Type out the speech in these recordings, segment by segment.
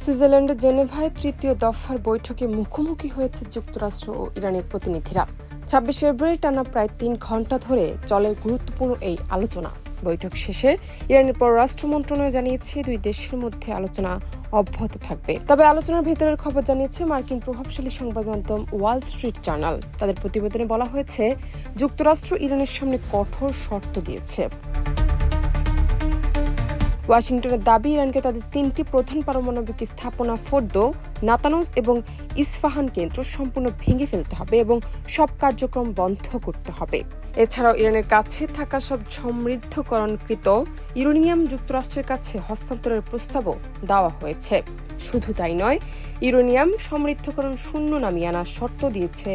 সুইজারল্যান্ডের জেনেভায় তৃতীয় দফার বৈঠকে মুখোমুখি হয়েছে যুক্তরাষ্ট্র ও ইরানের প্রতিনিধিরা। ২৬ ফেব্রুয়ারি টানা প্রায় ৩ ঘণ্টা ধরে চলে গুরুত্বপূর্ণ এই আলোচনা। বৈঠক শেষে ইরানের পররাষ্ট্র মন্ত্রণালয় জানিয়েছে দুই দেশের মধ্যে আলোচনা অব্যাহত থাকবে। তবে আলোচনার ভেতরের খবর জানিয়েছে মার্কিন প্রভাবশালী সংবাদ মাধ্যম ওয়াল স্ট্রিট জার্নাল। তাদের প্রতিবেদনে বলা হয়েছে, যুক্তরাষ্ট্র ইরানের সামনে কঠোর শর্ত দিয়েছে। ওয়াশিংটনের দাবি, ইরানকে তাদের ৩টি প্রধান পারমাণবিক স্থাপনা ফোর্দো, নাতানজ এবং ইস্পাহান কেন্দ্র সম্পূর্ণ ভেঙে ফেলতে হবে এবং সব কার্যক্রম বন্ধ করতে হবে। এছাড়াও ইরানের কাছে থাকা সব সমৃদ্ধকরণকৃত ইউরেনিয়াম যুক্তরাষ্ট্রের কাছে হস্তান্তরের প্রস্তাবও দেওয়া হয়েছে। শুধু তাই নয়, ইউরেনিয়াম সমৃদ্ধকরণ শূন্য নামিয়ে আনার শর্ত দিয়েছে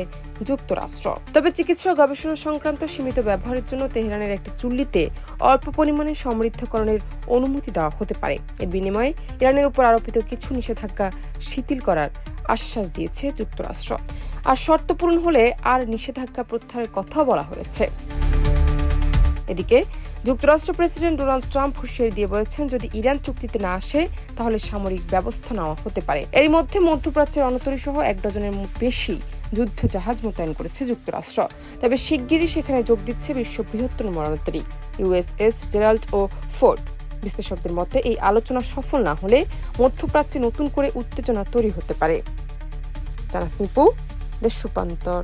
যুক্তরাষ্ট্র। তবে চিকিৎসা ও গবেষণা সংক্রান্ত সীমিত ব্যবহারের জন্য তেহরানের একটি চুল্লিতে অল্প পরিমাণে সমৃদ্ধকরণের অনুমতি দেওয়া হতে পারে। এর বিনিময়ে ইরানের উপর আরোপিত কিছু নিষেধাজ্ঞা শিথিল করার আশ্বাস দিয়েছে যুক্তরাষ্ট্র। আর শর্ত পূরণ হলে আর নিষেধাজ্ঞা প্রত্যাহারের কথাও বলা হয়েছে। এদিকে যুক্তরাষ্ট্র প্রেসিডেন্ট ডোনাল্ড ট্রাম্প হুঁশিয়ারি দিয়ে বলেছেন, যদি ইরান চুক্তিতে না আসে তাহলে সামরিক ব্যবস্থা নেওয়া হতে পারে। এরই মধ্যে মধ্যপ্রাচ্যের রণতরী সহ ১ ডজনের বেশি যুদ্ধ জাহাজ মোতায়েন করেছে যুক্তরাষ্ট্র। তবে শিগগিরই সেখানে যোগ দিচ্ছে বিশ্ব বৃহত্তম রণতরী ইউএসএস জেরাল্ড ও ফোর্ড। বিশ্লেষকদের মতে, এই আলোচনা সফল না হলে মধ্যপ্রাচ্যে নতুন করে উত্তেজনা তৈরি হতে পারে। জানাত নিপু, দেশ রূপান্তর।